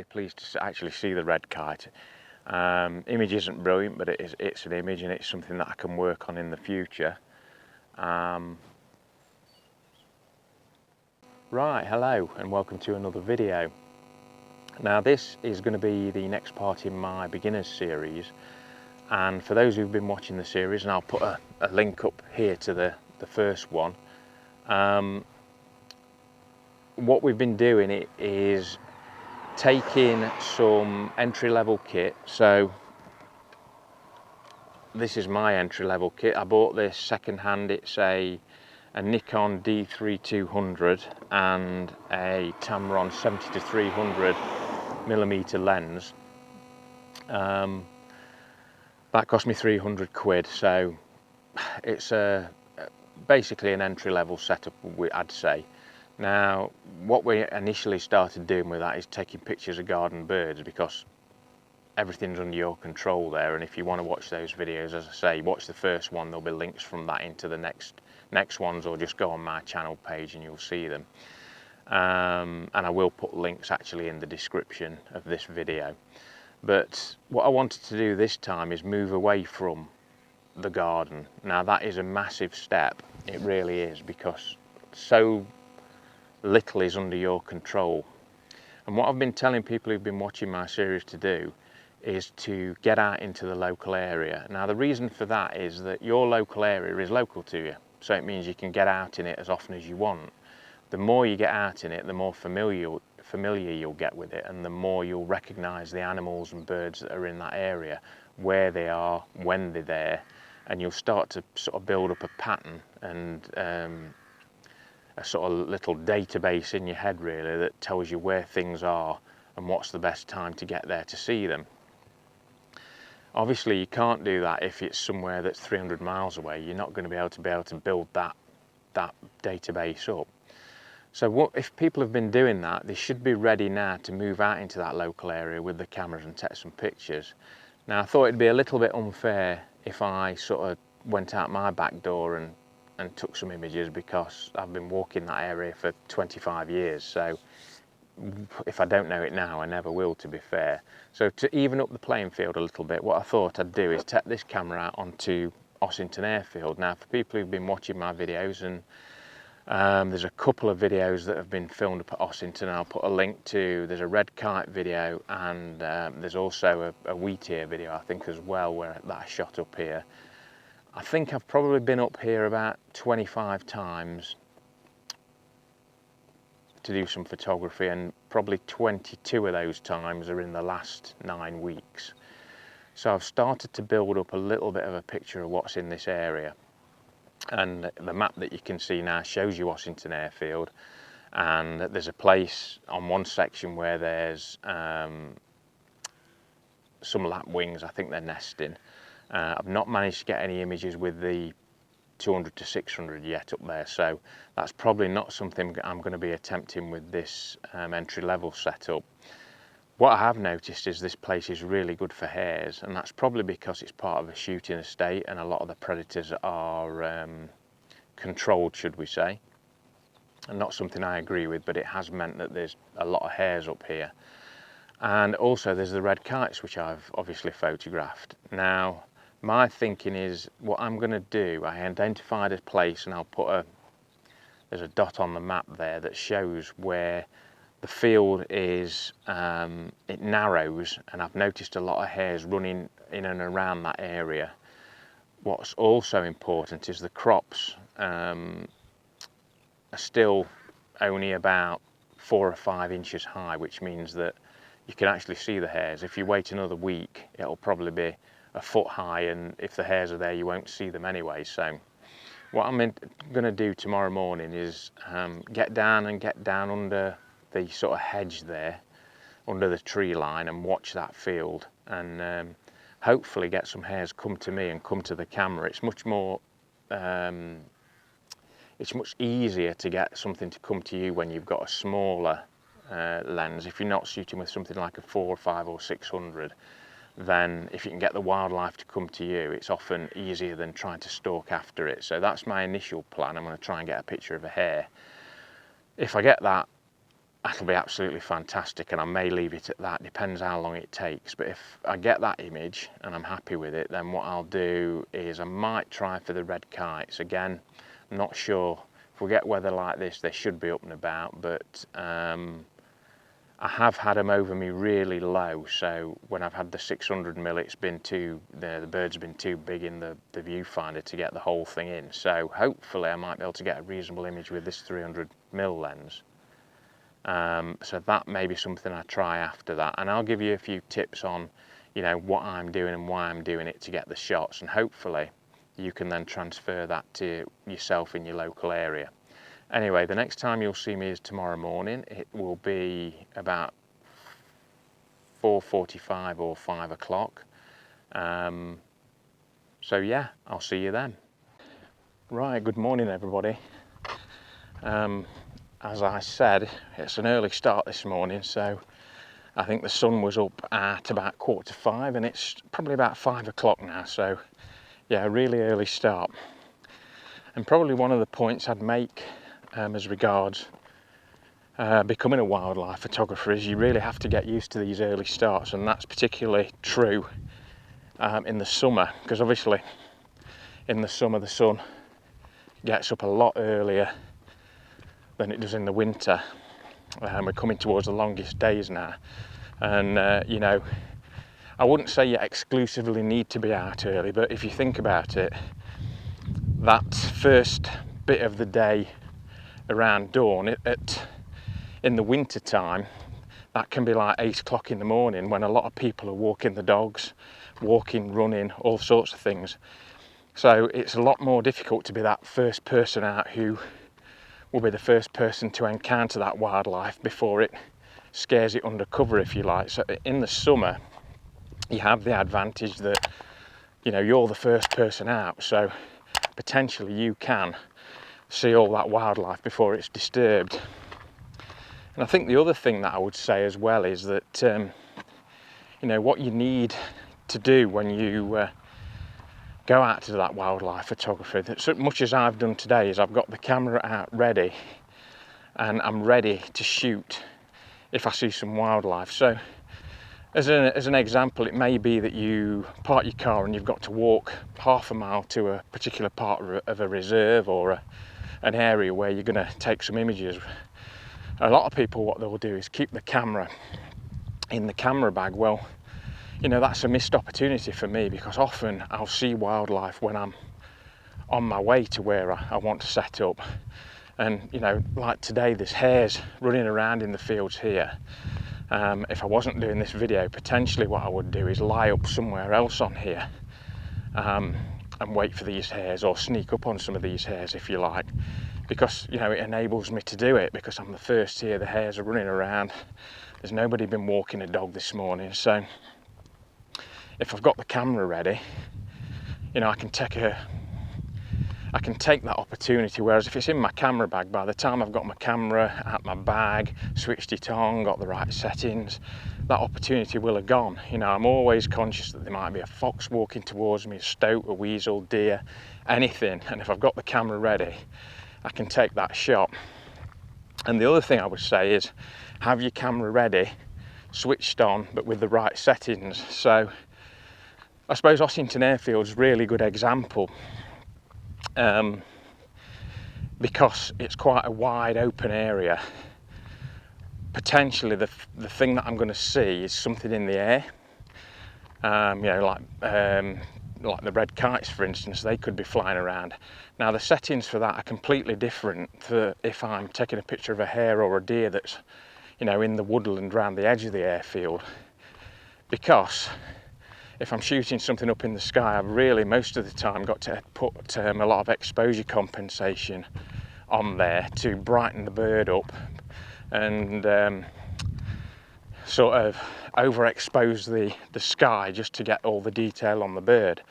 really pleased to actually see the red kite. Image isn't brilliant, but it's an image, and it's something that I can work on in the future. Right, hello and welcome to another video. Now this is going to be the next part in my beginners series, and for those who've been watching the series, and I'll put a link up here to the first one, what we've been doing is taking some entry-level kit. So this is my entry-level kit. I bought this second-hand. It's a Nikon D3200 and a Tamron 70-300 millimeter lens. That cost me 300 quid, so it's basically an entry-level setup, I'd say. Now, what we initially started doing with that is taking pictures of garden birds, because everything's under your control there, and if you want to watch those videos, as I say, watch the first one. There'll be links from that into the next ones, or just go on my channel page and you'll see them. And I will put links actually in the description of this video. But what I wanted to do this time is move away from the garden. Now that is a massive step, it really is, because so little is under your control. And what I've been telling people who've been watching my series to do is to get out into the local area. Now the reason for that is that your local area is local to you, so it means you can get out in it as often as you want. The more you get out in it, the more familiar you'll get with it, and the more you'll recognise the animals and birds that are in that area, where they are, when they're there, and you'll start to sort of build up a pattern and a sort of little database in your head really that tells you where things are and what's the best time to get there to see them. Obviously you can't do that if it's somewhere that's 300 miles away. You're not going to be able to build that database up. So if people have been doing that, they should be ready now to move out into that local area with the cameras and take some pictures. Now I thought it'd be a little bit unfair if I sort of went out my back door and took some images, because I've been walking that area for 25 years, so if I don't know it now, I never will, to be fair. So to even up the playing field a little bit, what I thought I'd do is take this camera out onto Ossington Airfield. Now for people who've been watching my videos, and there's a couple of videos that have been filmed up at Ossington, I'll put a link to. There's a red kite video, and there's also a wheat ear video, I think, as well, where that I shot up here. I think I've probably been up here about 25 times to do some photography, and probably 22 of those times are in the last 9 weeks. So I've started to build up a little bit of a picture of what's in this area. And the map that you can see now shows you Ossington Airfield, and there's a place on one section where there's some lapwings. I think they're nesting. I've not managed to get any images with the 200 to 600 yet up there, so that's probably not something I'm going to be attempting with this entry-level setup. What I have noticed is this place is really good for hares, and that's probably because it's part of a shooting estate and a lot of the predators are controlled, should we say. And not something I agree with, but it has meant that there's a lot of hares up here. And also there's the red kites, which I've obviously photographed. Now my thinking is, what I'm going to do, I identified a place, and I'll put there's a dot on the map there that shows where the field is. It narrows, and I've noticed a lot of hares running in and around that area. What's also important is the crops are still only about 4 or 5 inches high, which means that you can actually see the hares. If you wait another week, it'll probably be a foot high, and if the hares are there, you won't see them anyway. So what I'm going to do tomorrow morning is get down under the sort of hedge there, under the tree line, and watch that field, and hopefully get some hares come to me and come to the camera. It's much more it's much easier to get something to come to you when you've got a smaller lens. If you're not shooting with something like a 4 or 5 or 600, then if you can get the wildlife to come to you, it's often easier than trying to stalk after it. So that's my initial plan. I'm going to try and get a picture of a hare. If I get that that'll be absolutely fantastic, and I may leave it at that, depends how long it takes. But if I get that image and I'm happy with it, then what I'll do is I might try for the red kites. Again, I'm not sure. If we get weather like this, they should be up and about, but I have had them over me really low, so when I've had the 600mm, it's been the bird's been too big in the viewfinder to get the whole thing in. So hopefully I might be able to get a reasonable image with this 300mm lens. So that may be something I try after that, and I'll give you a few tips on, you know, what I'm doing and why I'm doing it to get the shots, and hopefully you can then transfer that to yourself in your local area. Anyway, the next time you'll see me is tomorrow morning. It will be about 4:45 or 5 o'clock. So yeah, I'll see you then. Right, good morning everybody. As I said, it's an early start this morning, so I think the sun was up at about 4:45 and it's probably about 5 o'clock now, so yeah, a really early start. And probably one of the points I'd make as regards becoming a wildlife photographer is you really have to get used to these early starts, and that's particularly true in the summer, because obviously in the summer the sun gets up a lot earlier than it does in the winter. We're coming towards the longest days now, and you know, I wouldn't say you exclusively need to be out early, but if you think about it, that first bit of the day around dawn in the winter time, that can be like 8 o'clock in the morning, when a lot of people are walking the dogs, walking, running, all sorts of things. So it's a lot more difficult to be that first person out who will be the first person to encounter that wildlife before it scares it under cover, if you like. So in the summer you have the advantage that, you know, you're the first person out, so potentially you can see all that wildlife before it's disturbed. And I think the other thing that I would say as well is that you know, what you need to do when you go out to that wildlife photography, that so much as I've done today, is I've got the camera out ready and I'm ready to shoot if I see some wildlife. So as an example, it may be that you park your car and you've got to walk half a mile to a particular part of a reserve or an area where you're going to take some images. A lot of people, what they'll do is keep the camera in the camera bag. Well, you know, that's a missed opportunity for me, because often I'll see wildlife when I'm on my way to where I want to set up. And you know, like today, there's hares running around in the fields here. If I wasn't doing this video, potentially what I would do is lie up somewhere else on here and wait for these hares, or sneak up on some of these hares if you like, because you know, it enables me to do it, because I'm the first here, the hares are running around, there's nobody been walking a dog this morning. So if I've got the camera ready, you know, I can take that opportunity. Whereas if it's in my camera bag, by the time I've got my camera out my bag, switched it on, got the right settings, that opportunity will have gone. You know, I'm always conscious that there might be a fox walking towards me, a stoat, a weasel, deer, anything, and if I've got the camera ready, I can take that shot. And the other thing I would say is have your camera ready, switched on, but with the right settings. So I suppose Ossington Airfield is a really good example, because it's quite a wide open area. Potentially the thing that I'm going to see is something in the air, you know, like the red kites, for instance. They could be flying around. Now the settings for that are completely different to if I'm taking a picture of a hare or a deer that's, you know, in the woodland around the edge of the airfield, because if I'm shooting something up in the sky, I've really most of the time got to put a lot of exposure compensation on there to brighten the bird up and sort of overexpose the sky just to get all the detail on the bird.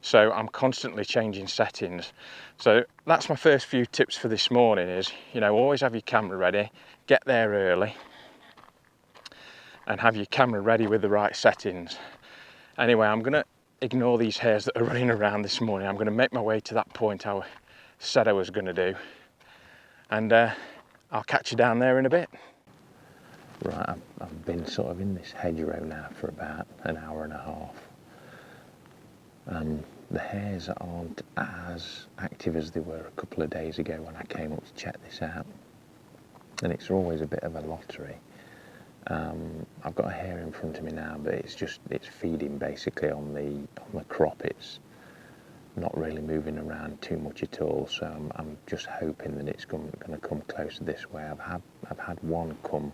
So I'm constantly changing settings. So that's my first few tips for this morning is, you know, always have your camera ready, get there early and have your camera ready with the right settings. Anyway, I'm going to ignore these hares that are running around this morning. I'm going to make my way to that point I said I was going to do, and I'll catch you down there in a bit. Right, I've been sort of in this hedgerow now for about an hour and a half. The hares aren't as active as they were a couple of days ago when I came up to check this out, and it's always a bit of a lottery. I've got a hare in front of me now, but it's feeding basically on the crop. It's not really moving around too much at all, so I'm just hoping that it's going to come closer this way. I've had one come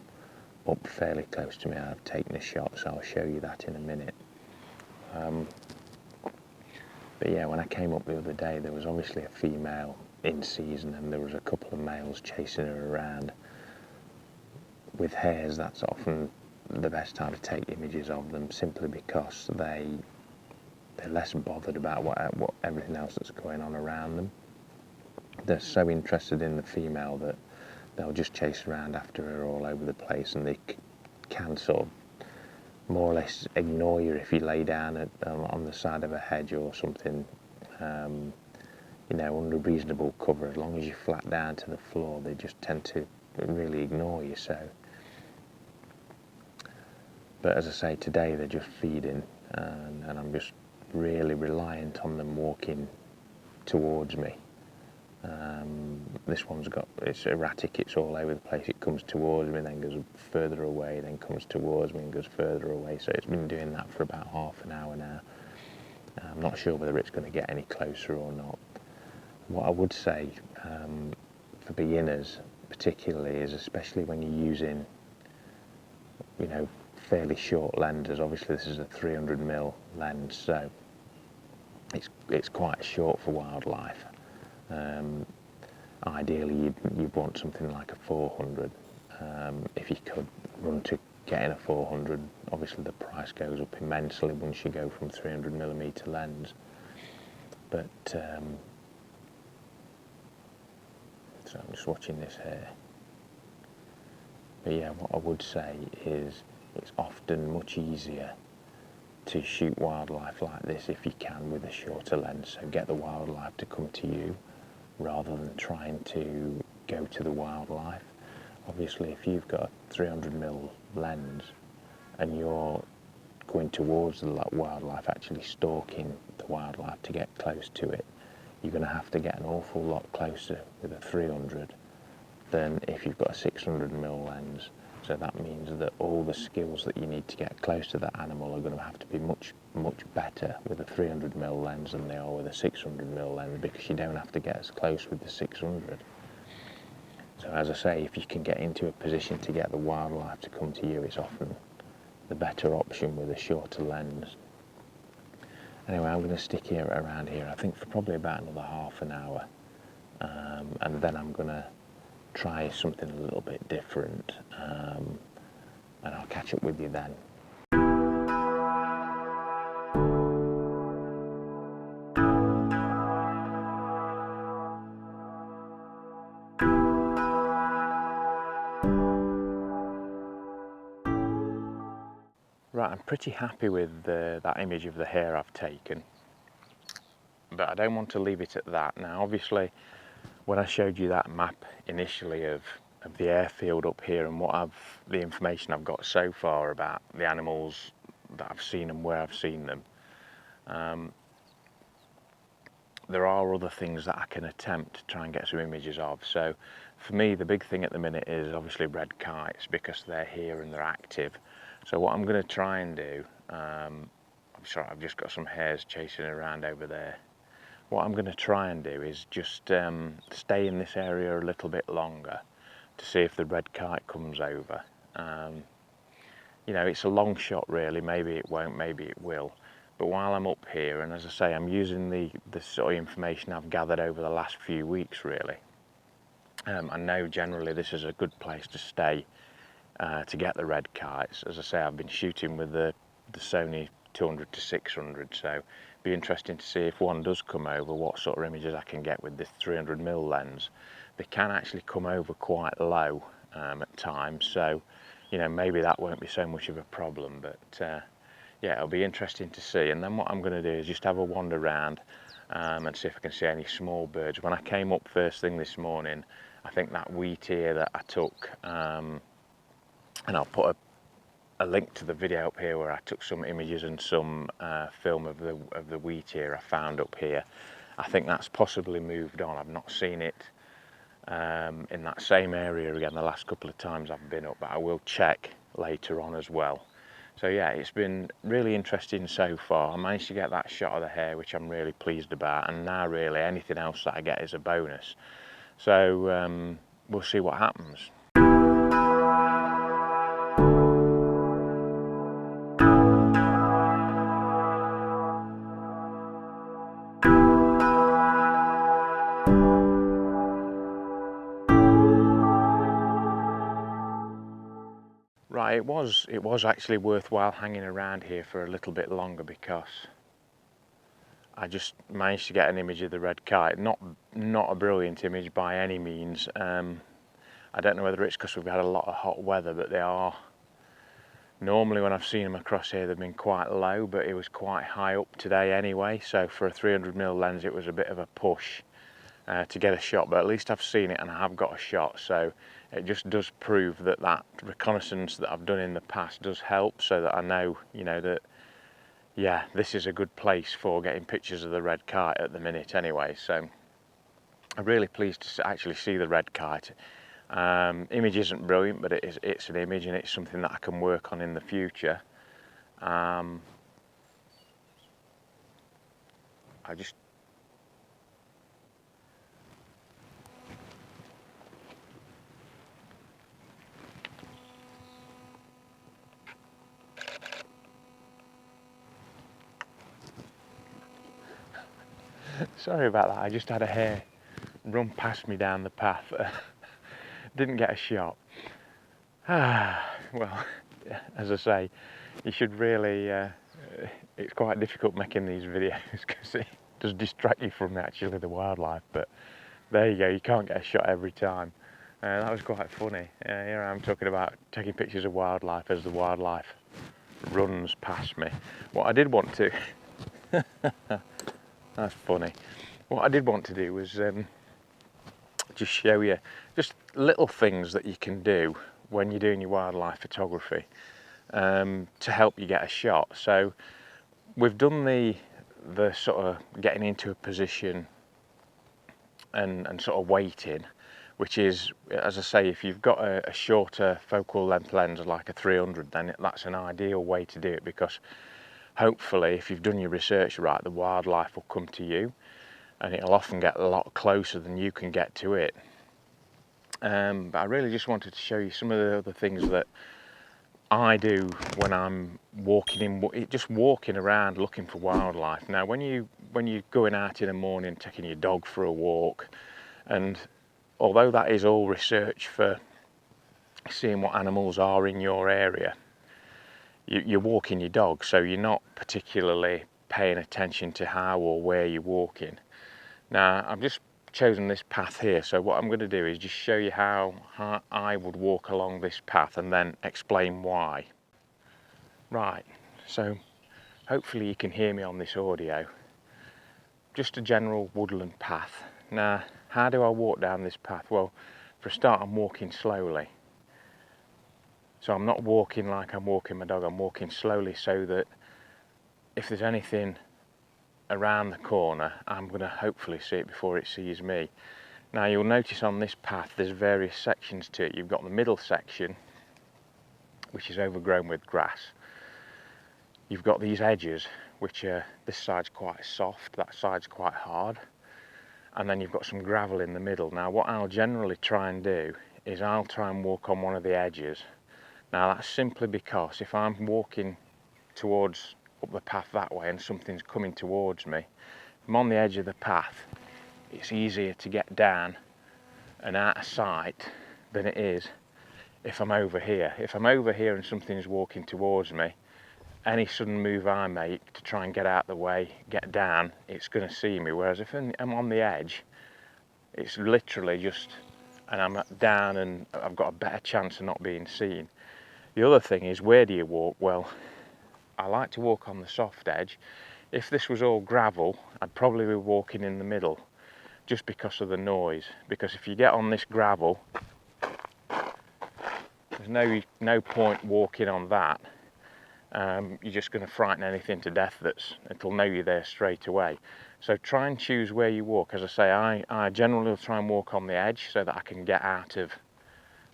up fairly close to me. I've taken a shot, so I'll show you that in a minute. But yeah, when I came up the other day, there was obviously a female in season, and there was a couple of males chasing her around. With hares, that's often the best time to take images of them, simply because they're less bothered about what everything else that's going on around them. They're so interested in the female that they'll just chase around after her all over the place, and they can sort of more or less ignore you if you lay down on the side of a hedge or something, under reasonable cover. As long as you're flat down to the floor, they just tend to really ignore you. So, but as I say, today they're just feeding, and I'm just really reliant on them walking towards me. This one's it's erratic, it's all over the place. It comes towards me, then goes further away, then comes towards me and goes further away. So it's been doing that for about half an hour now. I'm not sure whether it's going to get any closer or not. What I would say for beginners particularly is, especially when you're using fairly short lenses. Obviously this is a 300mm lens, so it's quite short for wildlife. Ideally you'd want something like a 400. If you could run to getting a 400, obviously the price goes up immensely once you go from 300mm lens. But so I'm just watching this here. But yeah, what I would say is it's often much easier to shoot wildlife like this if you can with a shorter lens. So get the wildlife to come to you rather than trying to go to the wildlife. Obviously, if you've got a 300mm lens and you're going towards the wildlife, actually stalking the wildlife to get close to it, you're going to have to get an awful lot closer with a 300 than if you've got a 600mm lens. So that means that all the skills that you need to get close to that animal are going to have to be much, much better with a 300mm lens than they are with a 600mm lens, because you don't have to get as close with the 600. So as I say, if you can get into a position to get the wildlife to come to you, it's often the better option with a shorter lens. Anyway, I'm going to stick around here, I think, for probably about another half an hour, and then I'm going to try something a little bit different, and I'll catch up with you then. Right, I'm pretty happy with that image of the hare I've taken, but I don't want to leave it at that. Now obviously when I showed you that map initially of the airfield up here and the information I've got so far about the animals that I've seen and where I've seen them, there are other things that I can attempt to try and get some images of. So for me the big thing at the minute is obviously red kites, because they're here and they're active. So what I'm going to try and do, I'm sorry, I've just got some hares chasing around over there. What I'm going to try and do is just stay in this area a little bit longer to see if the red kite comes over. It's a long shot really, maybe it won't, maybe it will. But while I'm up here, and as I say, I'm using the sort of information I've gathered over the last few weeks really. I know generally this is a good place to stay to get the red kites. As I say, I've been shooting with the Sony 200 to 600, so it'd be interesting to see if one does come over, what sort of images I can get with this 300mm lens. They can actually come over quite low at times, so maybe that won't be so much of a problem, but yeah, it'll be interesting to see. And then what I'm going to do is just have a wander around and see if I can see any small birds. When I came up first thing this morning, I think that wheat ear that I took and I'll put a link to the video up here where I took some images and some film of the wheat ear I found up here. I think that's possibly moved on. I've not seen it in that same area again the last couple of times I've been up, but I will check later on as well. So yeah, it's been really interesting so far. I managed to get that shot of the hare, which I'm really pleased about, and now really anything else that I get is a bonus. So we'll see what happens. Right, it was actually worthwhile hanging around here for a little bit longer, because I just managed to get an image of the red kite. Not a brilliant image by any means. I don't know whether it's because we've had a lot of hot weather, but they are, normally when I've seen them across here they've been quite low, but it was quite high up today anyway, so for a 300mm lens it was a bit of a push to get a shot, but at least I've seen it and I have got a shot. So it just does prove that that reconnaissance that I've done in the past does help, so that I know, you know, that yeah, this is a good place for getting pictures of the red kite at the minute anyway. So I'm really pleased to actually see the red kite. Image isn't brilliant, but it's an image, and it's something that I can work on in the future. I just sorry about that, I just had a hare run past me down the path. Didn't get a shot. Well, as I say, you should really, it's quite difficult making these videos because it does distract you from actually the wildlife, but there you go, you can't get a shot every time. That was quite funny. Here I am talking about taking pictures of wildlife as the wildlife runs past me. What I did want to, that's funny. What I did want to do was just show you just little things that you can do when you're doing your wildlife photography to help you get a shot. So we've done the sort of getting into a position and sort of waiting, which is, as I say, if you've got a shorter focal length lens like a 300, then that's an ideal way to do it, because hopefully if you've done your research right, the wildlife will come to you, and it'll often get a lot closer than you can get to it. But I really just wanted to show you some of the other things that I do when I'm just walking around looking for wildlife. Now when you're going out in the morning, taking your dog for a walk, and although that is all research for seeing what animals are in your area, you're walking your dog, so you're not particularly paying attention to how or where you're walking. Now I've just chosen this path here, so what I'm going to do is just show you how I would walk along this path and then explain why. Right, so hopefully you can hear me on this audio. Just a general woodland path. Now how do I walk down this path? Well, for a start I'm walking slowly. So I'm not walking like I'm walking my dog, I'm walking slowly so that if there's anything around the corner, I'm going to hopefully see it before it sees me. Now you'll notice on this path there's various sections to it. You've got the middle section, which is overgrown with grass. You've got these edges, which are, this side's quite soft, that side's quite hard, and then you've got some gravel in the middle. Now what I'll generally try and do is I'll try and walk on one of the edges. Now that's simply because if I'm walking towards up the path that way and something's coming towards me, if I'm on the edge of the path, it's easier to get down and out of sight than it is if I'm over here. If I'm over here and something's walking towards me, any sudden move I make to try and get out of the way, get down, it's going to see me. Whereas if I'm on the edge, it's literally just, and I'm down and I've got a better chance of not being seen. The other thing is, where do you walk? Well, I like to walk on the soft edge. If this was all gravel, I'd probably be walking in the middle, just because of the noise. Because if you get on this gravel, There's no point walking on that. You're just going to frighten anything to death it'll know you're there straight away. So try and choose where you walk. As I say, I generally will try and walk on the edge so that I can get out of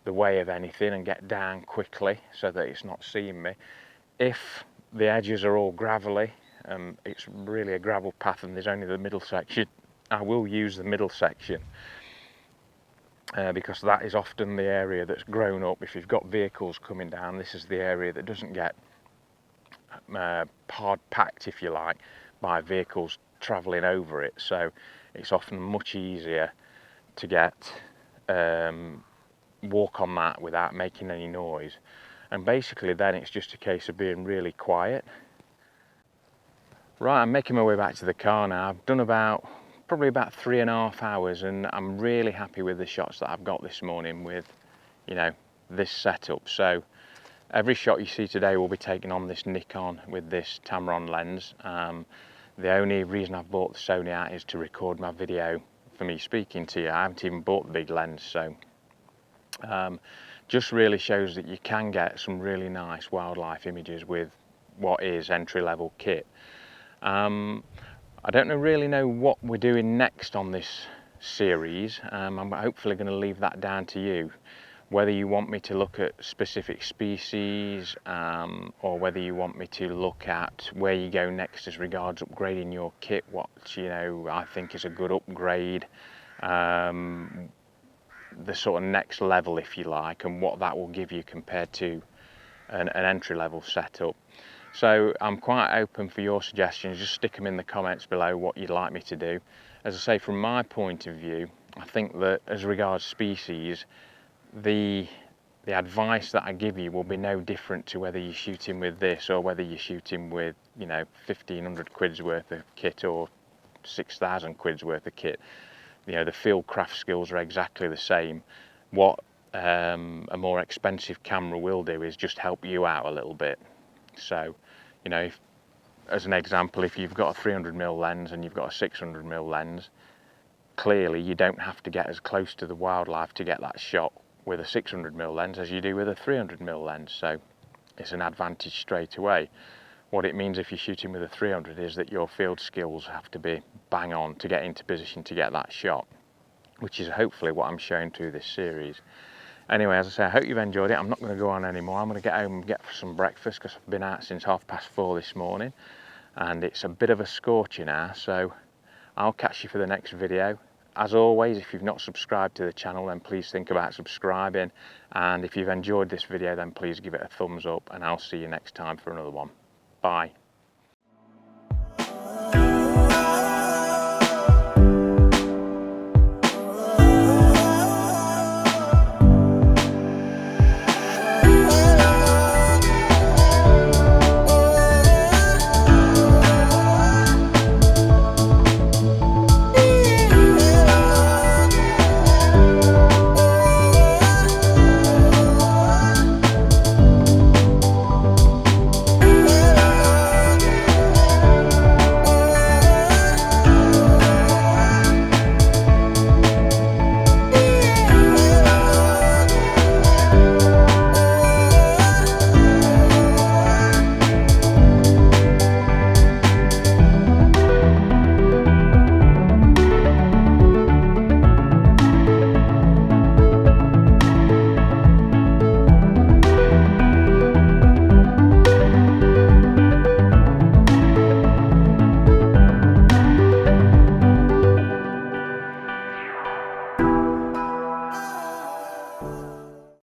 the way of anything and get down quickly so that it's not seeing me. If the edges are all gravelly, it's really a gravel path and there's only the middle section, I will use the middle section because that is often the area that's grown up. If you've got vehicles coming down, this is the area that doesn't get hard packed, if you like, by vehicles travelling over it. So it's often much easier to get walk on that without making any noise. And basically then it's just a case of being really quiet. Right, I'm making my way back to the car now. I've done probably about 3.5 hours, and I'm really happy with the shots that I've got this morning with, you know, this setup. So every shot you see today will be taken on this Nikon with this Tamron lens. The only reason I've bought the Sony out is to record my video for me speaking to you. I haven't even bought the big lens, so just really shows that you can get some really nice wildlife images with what is entry-level kit. I don't really know what we're doing next on this series. I'm hopefully going to leave that down to you. Whether you want me to look at specific species or whether you want me to look at where you go next as regards upgrading your kit, what I think is a good upgrade, the sort of next level, if you like, and what that will give you compared to an entry-level setup. So I'm quite open for your suggestions. Just stick them in the comments below what you'd like me to do. As I say, from my point of view, I think that as regards species, the advice that I give you will be no different to whether you're shooting with this or whether you're shooting with 1,500 quid's worth of kit or 6,000 quid's worth of kit. The Fieldcraft skills are exactly the same. What a more expensive camera will do is just help you out a little bit. So, as an example, if you've got a 300mm lens and you've got a 600mm lens, clearly you don't have to get as close to the wildlife to get that shot with a 600mm lens as you do with a 300mm lens. So it's an advantage straight away. What it means if you're shooting with a 300 is that your field skills have to be bang on to get into position to get that shot, which is hopefully what I'm showing through this series. Anyway, as I say, I hope you've enjoyed it. I'm not going to go on anymore. I'm going to get home and get some breakfast because I've been out since 4:30 this morning and it's a bit of a scorcher now, so I'll catch you for the next video. As always, if you've not subscribed to the channel, then please think about subscribing, and if you've enjoyed this video, then please give it a thumbs up, and I'll see you next time for another one. Bye.